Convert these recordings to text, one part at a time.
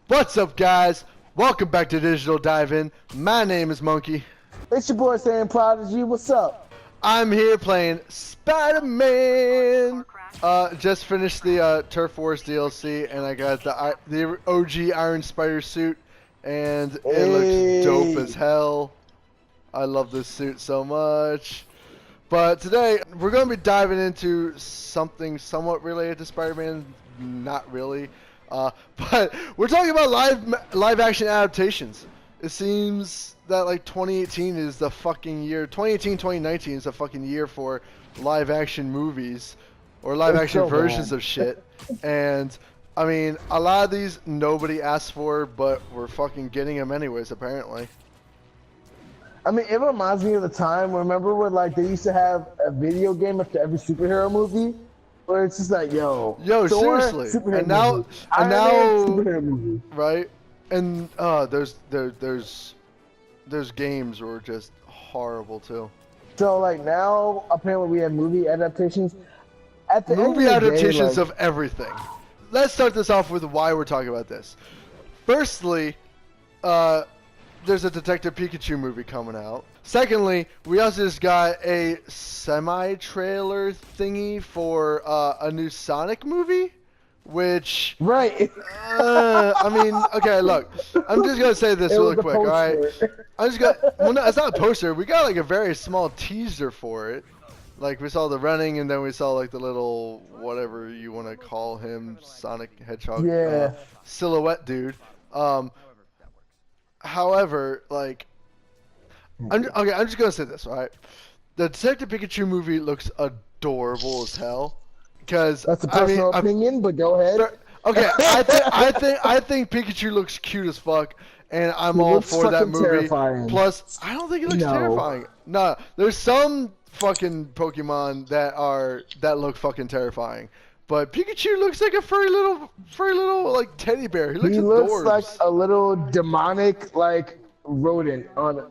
What's up, guys? Welcome back to Digital Dive-In. My name is Monkey. It's your boy SayianProdigy. What's up? I'm here playing Spider-Man. Just finished the Turf Wars DLC, and I got the OG Iron Spider suit, and it looks dope as hell. I love this suit so much. But today, we're going to be diving into something somewhat related to Spider-Man. Not really. But we're talking about live action adaptations. It seems that like 2018 is the fucking year. 2018-2019 is the fucking year for live action movies or live action versions of shit. And I mean, a lot of these nobody asked for, but we're fucking getting them anyways, apparently. I mean, it reminds me of the time. Remember when like they used to have a video game after every superhero movie, where it's just like, yo, Thor, seriously, and now, superhero movie. Right? And there's games were just horrible too. So like now, apparently we have movie adaptations. At the movie end of the adaptations day, of everything. Let's start this off with why we're talking about this. Firstly, there's a Detective Pikachu movie coming out. Secondly, we also just got a semi-trailer thingy for a new Sonic movie, which... Right. I mean, okay, look. I'm just going to say this really quick, alright? Well, no, it's not a poster. We got like a very small teaser for it. Like, we saw the running, and then we saw like the little, whatever you want to call him, Sonic Hedgehog silhouette dude. However, like, I'm just gonna say this, all right? The Detective Pikachu movie looks adorable as hell. Because that's a personal opinion, but go ahead. Okay, I think Pikachu looks cute as fuck, and I'm all for that movie. Terrifying. Plus, I don't think it looks terrifying. No, there's some fucking Pokemon that look fucking terrifying. But Pikachu looks like a furry little like teddy bear. He looks like a little demonic like rodent on.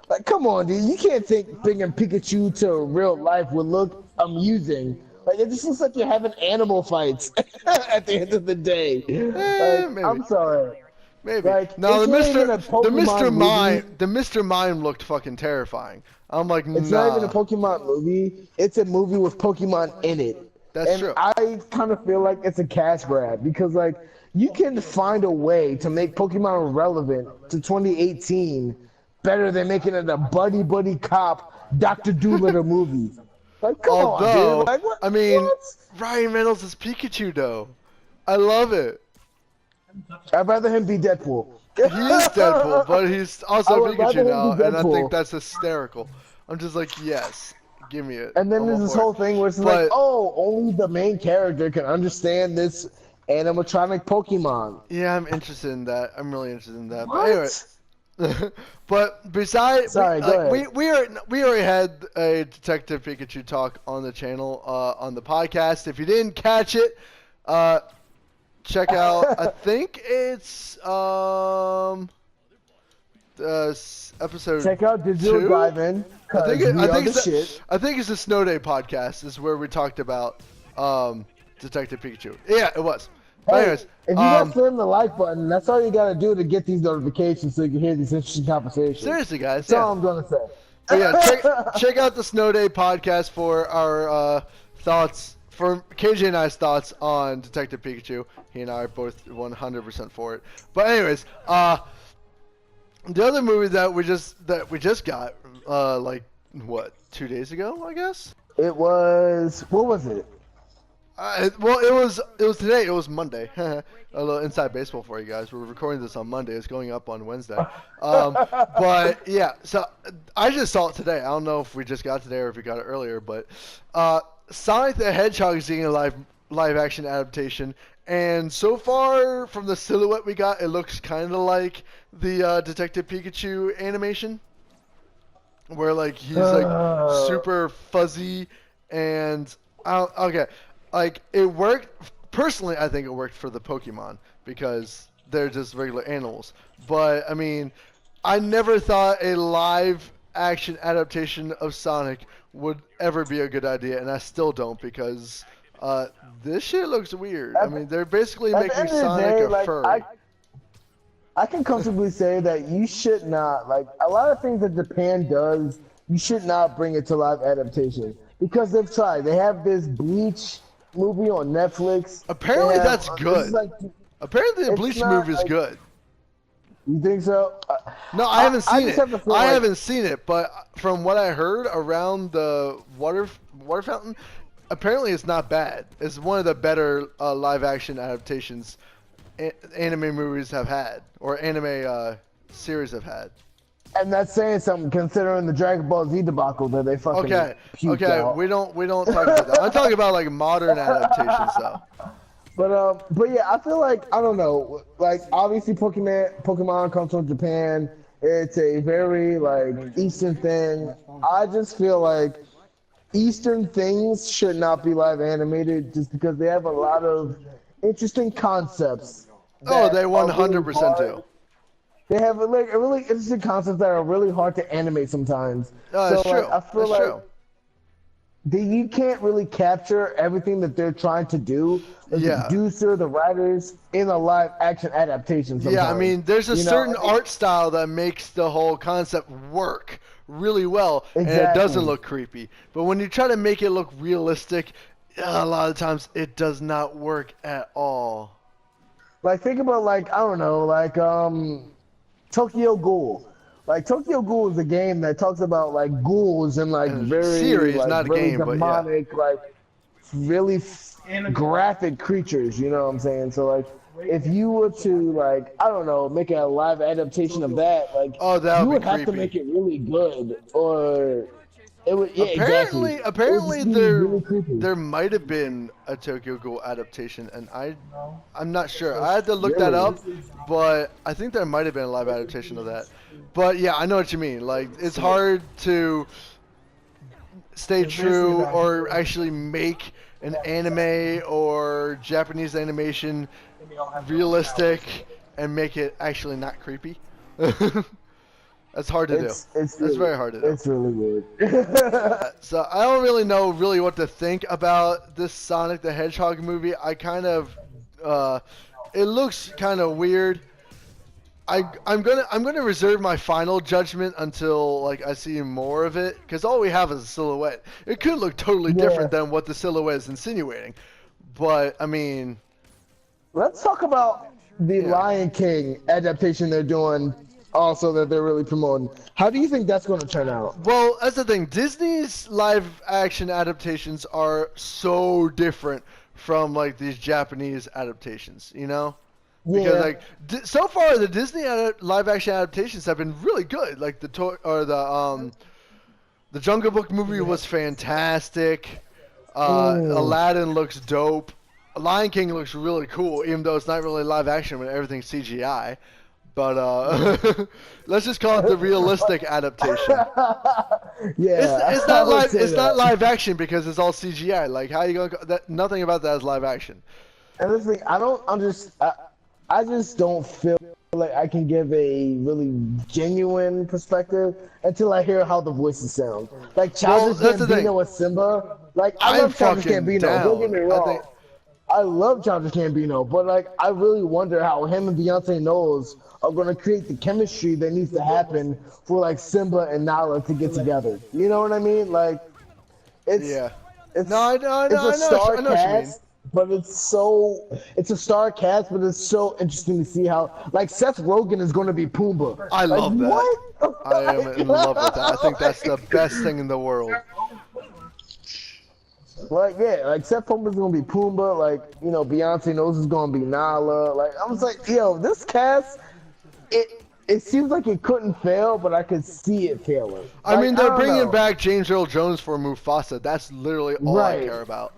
Like, come on, dude! You can't think bringing Pikachu to real life would look amusing. Like, it just looks like you're having animal fights at the end of the day. Like, I'm sorry. Maybe. Like, no, the Mr. Mime looked fucking terrifying. I'm like, it's not even a Pokemon movie. It's a movie with Pokemon in it. That's true. I kind of feel like it's a cash grab because, like, you can find a way to make Pokemon relevant to 2018 better than making it a buddy cop Dr. Doolittle movie. Like, come on, dude. Like, what? I mean, Ryan Reynolds is Pikachu, though. I love it. I'd rather him be Deadpool. He is Deadpool, but he's also Pikachu now, and I think that's hysterical. I'm just like, yes. Give me it. And then there's this whole thing where it's like, oh, only the main character can understand this animatronic Pokemon. Yeah, I'm interested in that. I'm really interested in that. What? But anyway, but besides, we already had a Detective Pikachu talk on the channel, on the podcast. If you didn't catch it, check out. I think it's episode. Check out Digital Dive-In. I think it's the Snow Day podcast is where we talked about Detective Pikachu. Yeah, it was. But anyways, if you guys slam the like button, that's all you gotta do to get these notifications so you can hear these interesting conversations. Seriously, guys. That's all I'm gonna say. But yeah, check out the Snow Day podcast for our thoughts, for KJ and I's thoughts on Detective Pikachu. He and I are both 100% for it. But anyways, the other movie that we just got, like what, 2 days ago, I guess. It was, what was it? Well, it was today. It was Monday. A little inside baseball for you guys. We're recording this on Monday. It's going up on Wednesday. But yeah, so I just saw it today. I don't know if we just got it today or if we got it earlier. But Sonic the Hedgehog is getting a live action adaptation. And so far, from the silhouette we got, it looks kind of like the Detective Pikachu animation, where like he's like super fuzzy and okay. Like, it worked, personally, I think it worked for the Pokemon, because they're just regular animals. But, I mean, I never thought a live-action adaptation of Sonic would ever be a good idea, and I still don't, because this shit looks weird. I mean, they're basically making Sonic a furry. I can comfortably say that you should not, like, a lot of things that Japan does, you should not bring it to live adaptation because they've tried. They have this Bleach movie on Netflix. They Apparently have that's this is good. like Apparently the it's Bleach not movie is like good. you think so. No, I haven't I seen just it. have to feel I like haven't seen it, but from what I heard around the water fountain, apparently it's not bad. It's one of the better live action adaptations anime movies have had, or anime series have had. and that's saying something considering the Dragon Ball Z debacle that they fucking Okay, puked okay, out. we don't talk about that. I'm talking about like modern adaptations though. But yeah, I feel like I don't know. Like obviously, Pokemon comes from Japan. It's a very like Eastern thing. I just feel like Eastern things should not be live animated just because they have a lot of interesting concepts Oh, that they are really 100% hard. do. They have like a really interesting concepts that are really hard to animate sometimes. So It's like true. I feel It's like true. you can't really capture everything that they're trying to do. The Yeah. producer, the writers in a live action adaptation. Yeah, I Sometimes. mean, there's a You know, certain art style that makes the whole concept work really well, and it doesn't Exactly. look creepy. But when you try to make it look realistic, a lot of times it does not work at all. Like think about like I don't know, like Tokyo Ghoul. Like Tokyo Ghoul is a game that talks about like ghouls and like And a very series, like not a really game, but yeah. demonic, like really graphic creatures. You know what I'm saying? So like if you were to like I don't know make a live adaptation of that, like Oh, that you would would be have to creepy. make it really good, or it would yeah exactly. It would Apparently just be really creepy. there might have been a Tokyo Ghoul adaptation, and I'm not sure. I had to look that Really? up, but I think there might have been a live adaptation of that. But yeah, I know what you mean. Like it's hard to stay true or actually make an anime or Japanese animation realistic and make it actually not creepy. That's hard to do. It's That's really, very hard to do. it's really weird. So I don't really know what to think about this Sonic the Hedgehog movie. I kind of, it looks kind of weird. I'm gonna reserve my final judgment until like I see more of it, because all we have is a silhouette. It could look totally Yeah. different than what the silhouette is insinuating, but I mean, Let's talk about the Yeah. Lion King adaptation they're doing, also that they're really promoting. How do you think that's going to turn out? well, that's the thing. Disney's live action adaptations are so different from like these Japanese adaptations, you know? Because Yeah. like so far the Disney live action adaptations have been really good. Like the Jungle Book movie was fantastic. Aladdin looks dope. Lion King looks really cool, even though it's not really live action when everything's CGI. But let's just call it the realistic adaptation. Yeah, It's I not would live. say It's not that. live action because it's all CGI. Like how you gonna? Nothing about that is live action. And this thing, I don't understand. I just don't feel like I can give a really genuine perspective until I hear how the voices sound. Like Childish that's the thing. Gambino as Simba. Like I I'm love Childish fucking Gambino. Don't get me down. wrong. I love Childish Gambino, but like I really wonder how him and Beyonce Knowles are gonna create the chemistry that needs to happen for like Simba and Nala to get together. You know what I mean? Like it's Yeah. it's No, I know. it's a star I know what you mean. cast, but it's a star cast, but it's so interesting to see how like Seth Rogen is gonna be Pumbaa. I Like, love that. what? I am in love with that. I think that's the best thing in the world. Like yeah, like Seth Rogen's gonna be Pumbaa. Like you know, Beyonce knows is gonna be Nala. Like I was like, yo, this cast, it seems like it couldn't fail, but I could see it failing. I Like, mean, they're don't bringing know. back James Earl Jones for Mufasa. That's literally all I Right. care about.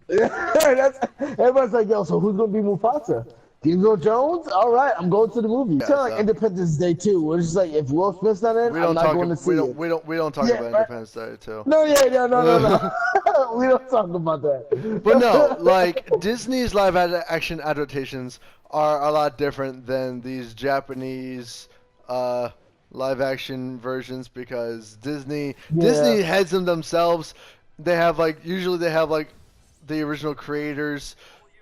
Everybody's like, yo, so who's gonna be Mufasa? James Earl Jones? All right, I'm going to the movie. It's kind of like so- Independence Day too, where it's just like if Will Smith's not in, We I'm don't not talk. going to see it. We don't talk Yeah, about right. Independence Day too. No, no. We don't talk about that. But no, like Disney's live action adaptations are a lot different than these Japanese live action versions, because Disney heads them themselves. They have usually the original creators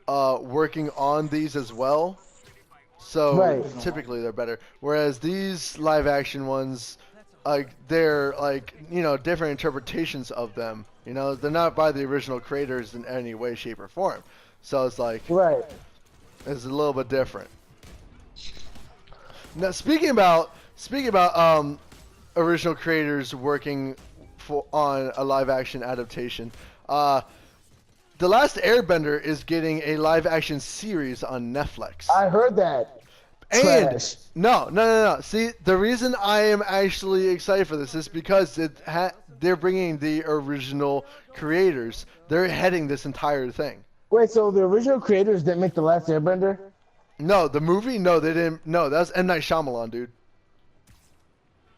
working on these as well. So Right. typically they're better. Whereas these live action ones, they're like, different interpretations of them. They're not by the original creators in any way, shape, or form. So it's like, Right. it's a little bit different. Now speaking about original creators working on a live action adaptation, The Last Airbender is getting a live action series on Netflix. I heard that. And Trash. no. See, the reason I am actually excited for this is because they're bringing the original creators. They're heading this entire thing. Wait, so the original creators didn't make The Last Airbender? No, the movie? No, they didn't. No, that's M. Night Shyamalan, dude.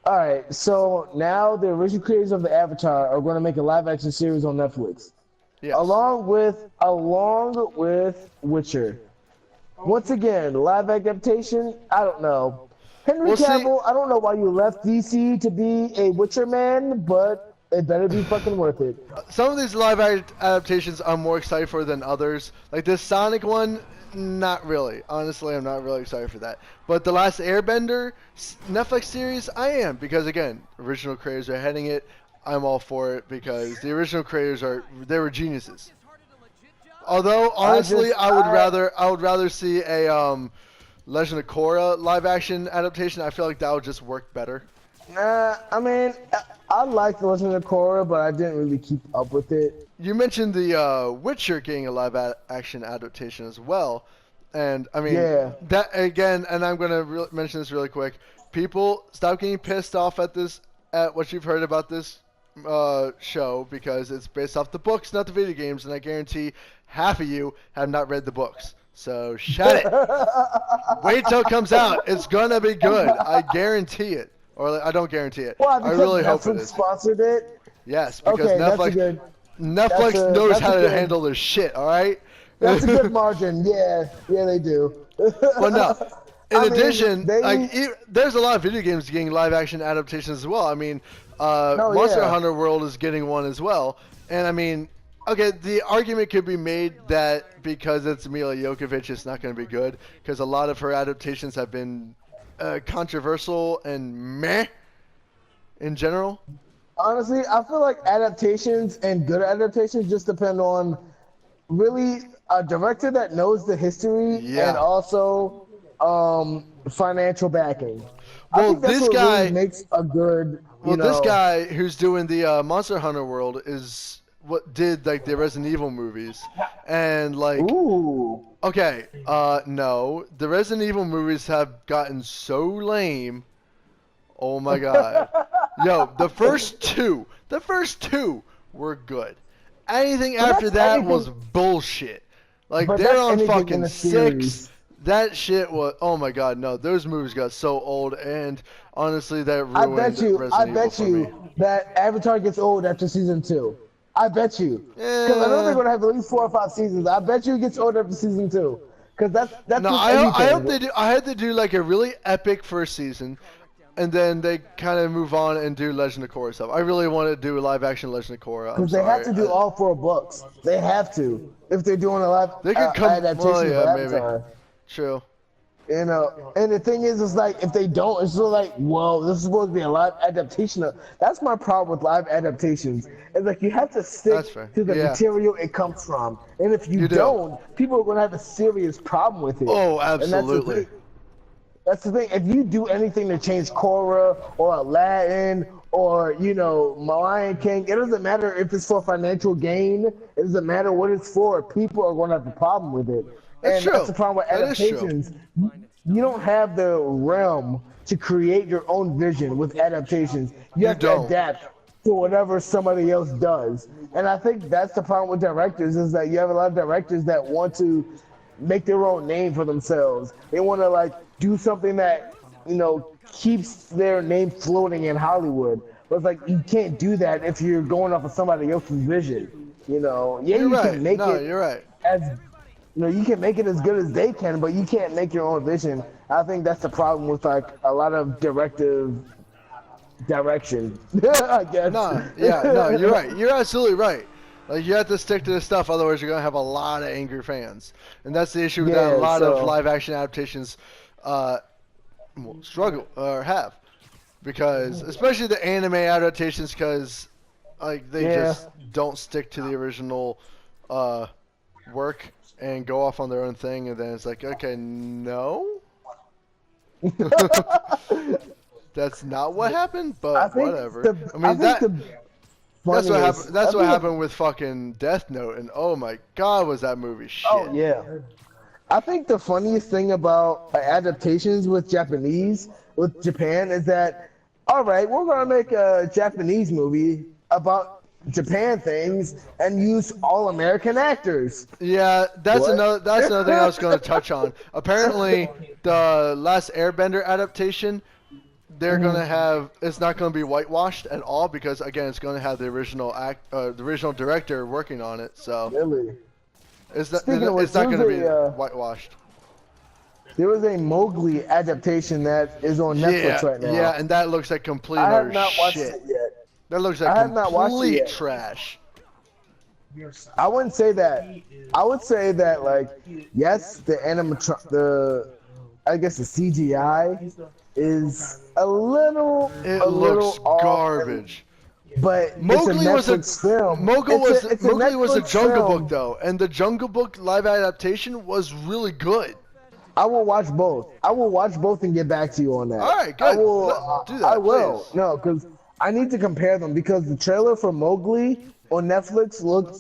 Alright, so now the original creators of the Avatar are going to make a live action series on Netflix. Yes. Along with Witcher. Once again, live adaptation, I don't know. Henry Well, see- Cavill, I don't know why you left DC to be a Witcher man, but it better be fucking worth it. Some of these live adaptations I'm more excited for than others. Like this Sonic one, not really. Honestly, I'm not really excited for that. But The Last Airbender Netflix series, I am. Because again, original creators are heading it. I'm all for it because the original creators they were geniuses. Although honestly, I would rather see a Legend of Korra live action adaptation. I feel like that would just work better. I mean, I liked The Legend of Korra, but I didn't really keep up with it. You mentioned the Witcher getting a live action adaptation as well, and I mean that again. And I'm gonna mention this really quick. People, stop getting pissed off at what you've heard about this show because it's based off the books, not the video games, and I guarantee half of you have not read the books. So shut it. Wait till it comes out. It's gonna be good. I guarantee it. Or I don't guarantee it. Well, I really hope it Netflix is. sponsored it. Yes, because Okay, Netflix knows how to handle their shit. All right. That's a good margin. Yeah, they do. But no. In I mean, addition, there's a lot of video games getting live action adaptations as well. I mean, Monster Hunter World is getting one as well. And I mean, okay, the argument could be made that because it's Mila Jovovich, it's not going to be good because a lot of her adaptations have been controversial and meh in general. Honestly, I feel like adaptations and good adaptations just depend on really a director that knows the history and also financial backing. Well, I think that's this what guy really makes a good. This guy who's doing the Monster Hunter World is what did like the Resident Evil movies, and like. Ooh. Okay, no. The Resident Evil movies have gotten so lame. Oh my god. Yo, the first two were good. Anything after that was bullshit. Like, they're on fucking 6. That shit was, oh my god, no. Those movies got so old, and honestly, that ruined Resident Evil for me. That Avatar gets old after season 2. I bet you. Because I know they're going to have at least 4 or 5 seasons. I bet you it gets older after season 2. Because that's no, I hope they do. I hope they do like a really epic first season, and then they kind of move on and do Legend of Korra stuff. I really want to do a live action Legend of Korra. Because they have to do all 4 books. They have to. If they're doing a live adaptation of Avatar. Maybe. True. You know, and the thing is like, if they don't, it's sort of like, well, this is supposed to be a live adaptation. That's my problem with live adaptations. It's like, you have to stick to the material it comes from. And if you don't, people are going to have a serious problem with it. Oh, absolutely. And that's the thing. If you do anything to change Korra or Aladdin or, Lion King, it doesn't matter if it's for financial gain. It doesn't matter what it's for. People are going to have a problem with it. That's the problem with adaptations. You don't have the realm to create your own vision with adaptations. You have to adapt to whatever somebody else does. And I think that's the problem with directors, is that you have a lot of directors that want to make their own name for themselves. They want to like do something that, keeps their name floating in Hollywood. But it's like, you can't do that if you're going off of somebody else's vision. Can make it you're right. You can make it as good as they can, but you can't make your own vision. I think that's the problem with like a lot of direction. I guess. You're right. You're absolutely right. Like, you have to stick to this stuff, otherwise you're gonna have a lot of angry fans, and that's the issue with a lot of live action adaptations. will struggle or have, because especially the anime adaptations, because like they just don't stick to the original work and go off on their own thing, and then it's like, okay, no. That's not what happened, but whatever. That's what happened. That's what happened with fucking Death Note, and oh my god, was that movie shit? Oh yeah. I think the funniest thing about adaptations with Japan is that, all right, we're gonna make a Japanese movie about Japan things and use all American actors. Yeah, that's another thing I was gonna touch on. Apparently, the Last Airbender adaptation, they're gonna have, it's not gonna be whitewashed at all, because again, it's gonna have the original director working on it. So really, it's not gonna be whitewashed. There was a Mowgli adaptation that is on Netflix right now. Yeah, and that looks like complete I have not watched shit. it yet. That looks like complete trash. I wouldn't say that. I would say that, like, yes, the CGI is a little garbage. But Mowgli was a film. Mowgli was a Jungle Book though, and the Jungle Book live adaptation was really good. I will watch both. I will watch both and get back to you on that. All right, good. Do that. I will. Please. No, because I need to compare them, because the trailer for Mowgli on Netflix looked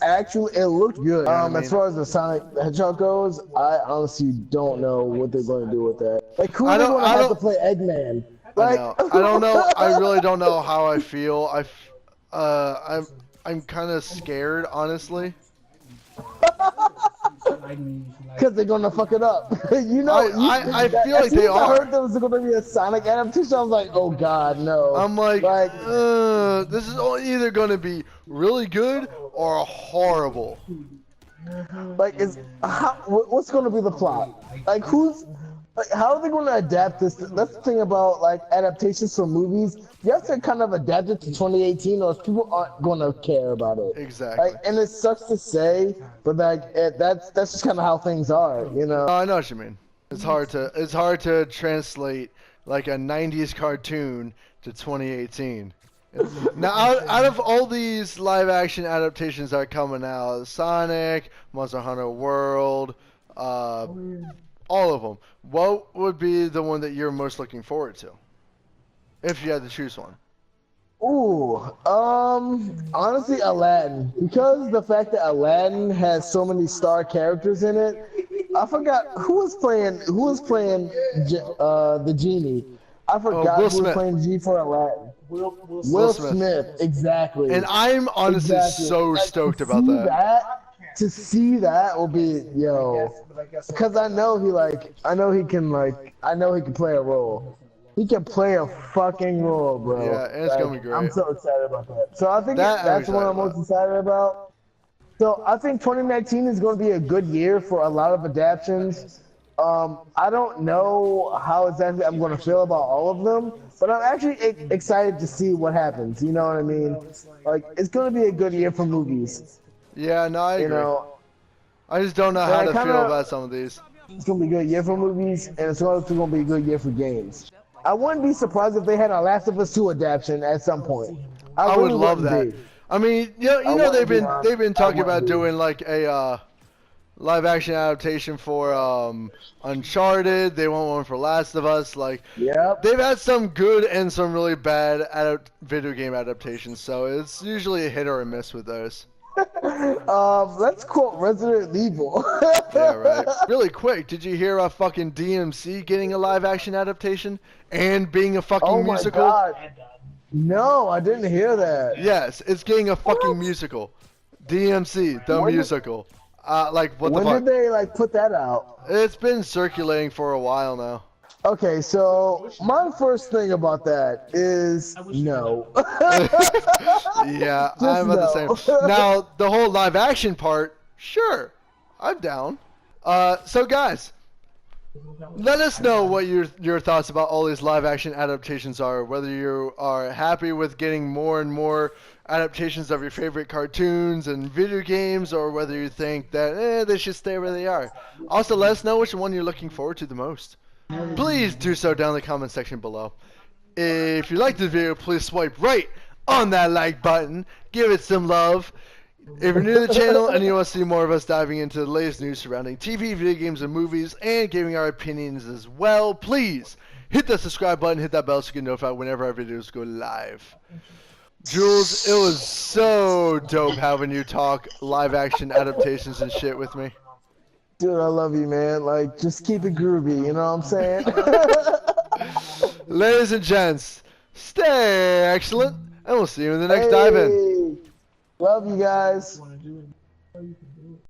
good. As far as the Sonic the Hedgehog goes, I honestly don't know what they're going to do with that. Like, who are they going to have to play Eggman? Like, I don't know. I really don't know how I feel. I'm kind of scared, honestly. Because they're gonna fuck it up. I feel like they are. I heard there was gonna be a Sonic adaptation. I was like, oh god, no. I'm like, this is either gonna be really good or horrible. Like, what's gonna be the plot? Like, how are they going to adapt this? That's the thing about, like, adaptations for movies. You have to kind of adapt it to 2018, or people aren't going to care about it. Exactly. Like, and it sucks to say, but like that's just kind of how things are, you know. I know what you mean. It's hard to translate like a 90s cartoon to 2018. Now, out of all these live action adaptations that are coming out, Sonic, Monster Hunter World, all of them, what would be the one that you're most looking forward to, if you had to choose one? Ooh, honestly, Aladdin, because the fact that Aladdin has so many star characters in it. I forgot who was playing the genie. I forgot who was playing G for Aladdin. Will Smith, exactly. And I'm honestly so stoked about that. To see that will be, because I know he can play a role. He can play a fucking role, bro. Yeah, and it's gonna be great. I'm so excited about that. So I think that's what I'm most excited about. So I think 2019 is going to be a good year for a lot of adaptations. I don't know how exactly I'm going to feel about all of them, but I'm actually excited to see what happens. You know what I mean? Like, it's going to be a good year for movies. Yeah, no, I agree. I just don't know how to feel about some of these. It's going to be a good year for movies, and it's also going to be a good year for games. I wouldn't be surprised if they had a Last of Us 2 adaptation at some point. I would love that. I mean, they've been talking about doing like a live action adaptation for Uncharted. They want one for Last of Us. Like, they've had some good and some really bad video game adaptations. So it's usually a hit or a miss with those. Let's quote Resident Evil. Yeah, right. Really quick, did you hear about fucking DMC getting a live action adaptation and being a fucking musical? Oh my god. No, I didn't hear that. Yes, it's getting a fucking musical. DMC, the musical. What the fuck? When did they put that out? It's been circulating for a while now. Okay, so my first thing about that is no. Yeah, I'm about the same. Now, the whole live action part, sure, I'm down. So guys, let us know what your thoughts about all these live action adaptations are, whether you are happy with getting more and more adaptations of your favorite cartoons and video games, or whether you think that they should stay where they are. Also, let us know which one you're looking forward to the most. please do so down in the comment section below. If you liked the video, please swipe right on that like button. Give it some love. If you're new to the channel and you want to see more of us diving into the latest news surrounding TV, video games, and movies, and giving our opinions as well, please hit that subscribe button, hit that bell so you get notified whenever our videos go live. Jules, it was so dope having you talk live action adaptations and shit with me. Dude, I love you, man. Like, just keep it groovy, you know what I'm saying? Ladies and gents, stay excellent, and we'll see you in the next dive in. Love you guys.